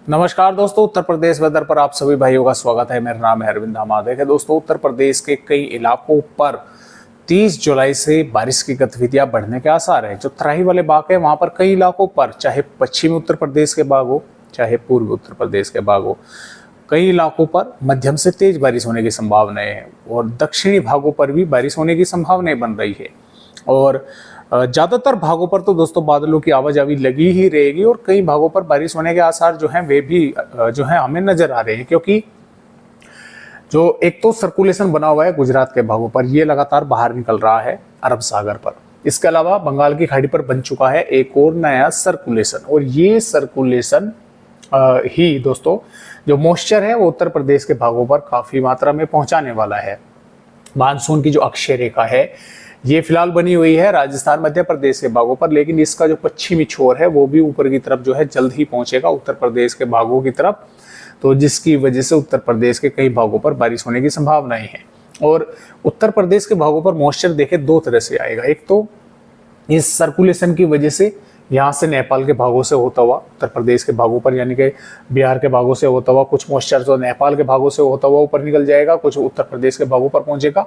नमस्कार दोस्तों, उत्तर प्रदेश वेदर पर आप सभी भाइयों का स्वागत है। मेरा नाम है अरविंद हमाद है। दोस्तों, उत्तर प्रदेश के कई इलाकों पर 30 जुलाई से बारिश की गतिविधियां बढ़ने के आसार है। जो तराई वाले भाग है वहां पर कई इलाकों पर, चाहे पश्चिमी उत्तर प्रदेश के भाग हो चाहे पूर्वी उत्तर प्रदेश के भाग हो, कई इलाकों पर मध्यम से तेज बारिश होने की संभावनाएं है और दक्षिणी भागों पर भी बारिश होने की संभावनाएं बन रही है। और ज्यादातर भागों पर तो दोस्तों बादलों की आवाजाही लगी ही रहेगी और कई भागों पर बारिश होने के आसार जो हैं वे भी जो है हमें नजर आ रहे हैं, क्योंकि जो एक तो सर्कुलेशन बना हुआ है गुजरात के भागों पर, ये लगातार बाहर निकल रहा है अरब सागर पर। इसके अलावा बंगाल की खाड़ी पर बन चुका है एक और नया सर्कुलेशन, और ये सर्कुलेशन ही दोस्तों जो मॉइस्चर है वो उत्तर प्रदेश के भागों पर काफी मात्रा में पहुंचाने वाला है। मानसून की जो अक्षय रेखा है ये फिलहाल बनी हुई है राजस्थान मध्य प्रदेश के भागों पर, लेकिन इसका जो पश्चिमी छोर है वो भी ऊपर की तरफ जो है जल्द ही पहुंचेगा उत्तर प्रदेश के भागों की तरफ, तो जिसकी वजह से उत्तर प्रदेश के कई भागों पर बारिश होने की संभावनाएं हैं। और उत्तर प्रदेश के भागों पर मॉइस्चर देखे दो तरह से आएगा। एक तो इस सर्कुलेशन की वजह से यहाँ से नेपाल के भागों से होता हुआ उत्तर प्रदेश के भागों पर, यानी कि बिहार के भागों से होता हुआ कुछ मॉइस्चर जो नेपाल के भागों से होता हुआ ऊपर निकल जाएगा, कुछ उत्तर प्रदेश के भागों पर पहुंचेगा।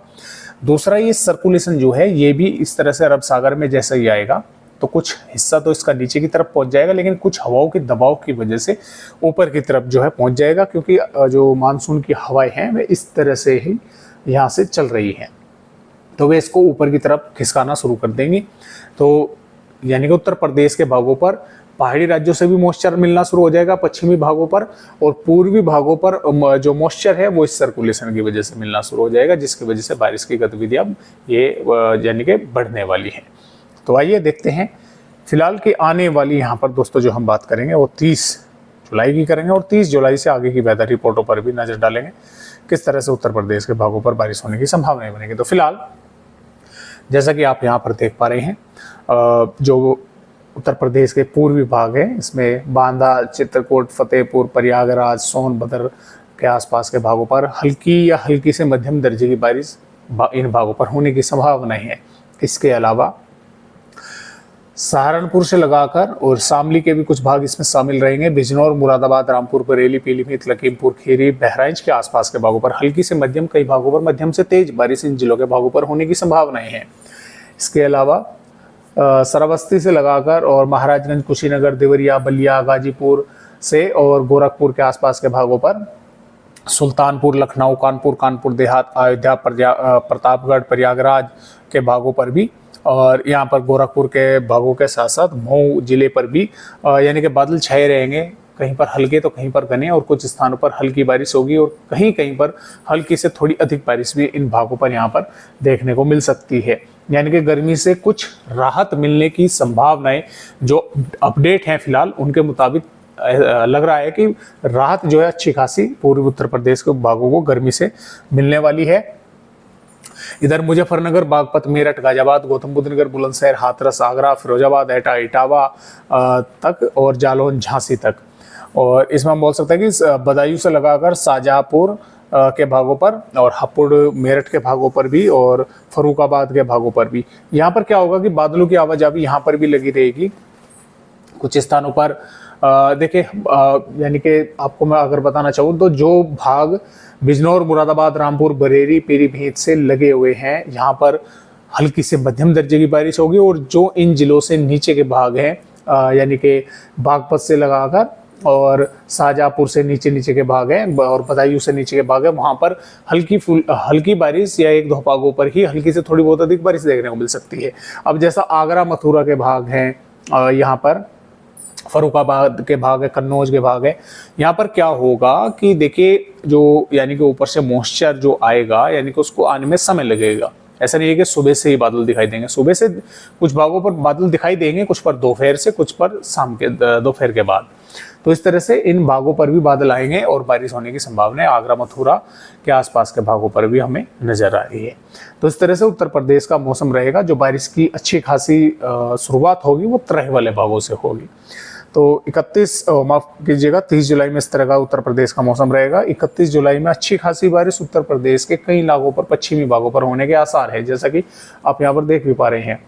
दूसरा, ये सर्कुलेशन जो है ये भी इस तरह से अरब सागर में जैसे ही आएगा तो कुछ हिस्सा तो इसका नीचे की तरफ पहुंच जाएगा, लेकिन कुछ हवाओं के दबाव की वजह से ऊपर की तरफ जो है पहुंच जाएगा, क्योंकि जो मानसून की हवाएं हैं वे इस तरह से ही यहाँ से चल रही हैं, तो वे इसको ऊपर की तरफ खिसकाना शुरू कर देंगी। तो यानी कि उत्तर प्रदेश के भागों पर पहाड़ी राज्यों से भी मॉइस्चर मिलना शुरू हो जाएगा पश्चिमी भागों पर, और पूर्वी भागों पर जो मॉइस्चर है वो इस सर्कुलेशन की वजह से मिलना शुरू हो जाएगा, जिसकी वजह से बारिश की गतिविधियां ये यानी कि बढ़ने वाली हैं। तो आइए देखते हैं फिलहाल की आने वाली यहाँ पर दोस्तों जो हम बात करेंगे वो 30 जुलाई की करेंगे, और 30 जुलाई से आगे की वेदर रिपोर्टों पर भी नजर डालेंगे किस तरह से उत्तर प्रदेश के भागों पर बारिश होने की संभावनाएं बनेगी। तो फिलहाल जैसा कि आप यहाँ पर देख पा रहे हैं, जो उत्तर प्रदेश के पूर्वी भाग है इसमें बांदा, चित्रकूट, फतेहपुर, प्रयागराज, सोनभद्र के आसपास के भागों पर हल्की या हल्की से मध्यम दर्जे की बारिश इन भागों पर होने की संभावना है। इसके अलावा सहारनपुर से लगाकर और शामली के भी कुछ भाग इसमें शामिल रहेंगे। बिजनौर, मुरादाबाद, रामपुर, बरेली, पीलीभीत, लखीमपुर खीरी, बहराइच के आसपास के भागों पर हल्की से मध्यम, कई भागों पर मध्यम से तेज बारिश इन जिलों के भागों पर होने की संभावनाएं हैं। इसके अलावा श्रावस्ती से लगाकर और महाराजगंज, कुशीनगर, देवरिया, बलिया, गाजीपुर से और गोरखपुर के आसपास के भागों पर सुल्तानपुर, लखनऊ, कानपुर देहात, अयोध्या, प्रतापगढ़, प्रयागराज के भागों पर भी, और यहाँ पर गोरखपुर के भागों के साथ साथ मऊ जिले पर भी यानी कि बादल छाए रहेंगे, कहीं पर हल्के तो कहीं पर घने, और कुछ स्थानों पर हल्की बारिश होगी और कहीं कहीं पर हल्की से थोड़ी अधिक बारिश भी इन भागों पर यहाँ पर देखने को मिल सकती है। यानी कि गर्मी से कुछ राहत मिलने की संभावनाएं जो अपडेट हैं फिलहाल उनके मुताबिक लग रहा है कि राहत जो है अच्छी खासी पूर्वी उत्तर प्रदेश के भागों को गर्मी से मिलने वाली है। इधर मुजफ्फरनगर, बागपत, मेरठ, गाजियाबाद, गौतम बुद्ध नगर, बुलंदशहर, हाथरस, आगरा, फिरोजाबाद, एटा, इटावा तक और जालौन, झांसी तक, और इसमें हम बोल सकते हैं कि बदायूं से लगाकर शाहजहांपुर के भागों पर और हापुड़, मेरठ के भागों पर भी और फरुखाबाद के भागों पर भी यहाँ पर क्या होगा कि बादलों की आवाजाही यहाँ पर भी लगी रहेगी। कुछ स्थानों पर देखिए यानी कि आपको मैं अगर बताना चाहूँ तो जो भाग बिजनौर, मुरादाबाद, रामपुर, बरेली, पीलीभीत से लगे हुए हैं यहाँ पर हल्की से मध्यम दर्जे की बारिश होगी, और जो इन जिलों से नीचे के भाग हैं यानी कि बागपत से लगाकर और शाहजहांपुर से नीचे के भाग हैं और बदायूं से नीचे के भाग हैं, वहां पर हल्की बारिश या एक दो भागों पर ही हल्की से थोड़ी बहुत अधिक बारिश देखने को मिल सकती है। अब जैसा आगरा, मथुरा के भाग हैं, यहाँ पर फरुखाबाद के भाग है, कन्नौज के भाग है, यहाँ पर क्या होगा कि देखिए जो यानी कि ऊपर से मॉइस्चर जो आएगा यानी कि उसको आने में समय लगेगा। ऐसा नहीं है कि सुबह से ही बादल दिखाई देंगे, सुबह से कुछ भागों पर बादल दिखाई देंगे, कुछ पर दोपहर से, कुछ पर शाम के दोपहर के बाद। तो इस तरह से इन भागों पर भी बादल आएंगे और बारिश होने की संभावना है। आगरा, मथुरा के आसपास के भागों पर भी हमें नजर आ रही है। तो इस तरह से उत्तर प्रदेश का मौसम रहेगा। जो बारिश की अच्छी खासी शुरुआत होगी वो तराई वाले भागों से होगी। तो 30 जुलाई में इस तरह का उत्तर प्रदेश का मौसम रहेगा। 31 जुलाई में अच्छी खासी बारिश उत्तर प्रदेश के कई इलाकों पर, पश्चिमी भागों पर होने के आसार है, जैसा कि आप यहाँ पर देख भी पा रहे हैं।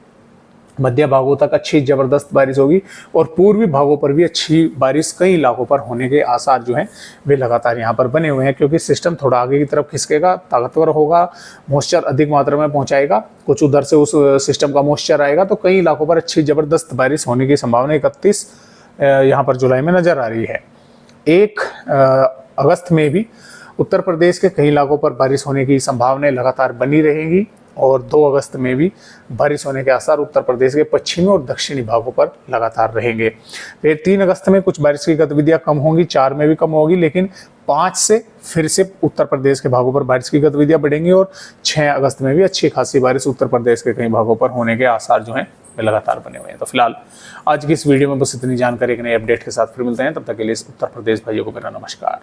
मध्य भागों तक अच्छी ज़बरदस्त बारिश होगी और पूर्वी भागों पर भी अच्छी बारिश कई इलाकों पर होने के आसार जो हैं वे लगातार यहाँ पर बने हुए हैं, क्योंकि सिस्टम थोड़ा आगे की तरफ खिसकेगा, ताकतवर होगा, मॉइस्चर अधिक मात्रा में पहुँचाएगा, कुछ उधर से उस सिस्टम का मॉइस्चर आएगा, तो कई इलाकों पर अच्छी ज़बरदस्त बारिश होने की संभावना 31 यहाँ पर जुलाई में नज़र आ रही है। 1 अगस्त में भी उत्तर प्रदेश के कई इलाकों पर बारिश होने की संभावनाएं लगातार बनी रहेंगी और 2 अगस्त में भी बारिश होने के आसार उत्तर प्रदेश के पश्चिमी और दक्षिणी भागों पर लगातार रहेंगे। फिर 3 अगस्त में कुछ बारिश की गतिविधियां कम होंगी, 4 में भी कम होगी, लेकिन 5 से फिर से उत्तर प्रदेश के भागों पर बारिश की गतिविधियां बढ़ेंगी और 6 अगस्त में भी अच्छी खासी बारिश उत्तर प्रदेश के कई भागों पर होने के आसार जो हैं वे लगातार बने हुए हैं। तो फिलहाल आज की इस वीडियो में बस इतनी जानकारी, एक नए अपडेट के साथ फिर मिलते हैं, तब तक के लिए उत्तर प्रदेश भाइयों को मेरा नमस्कार।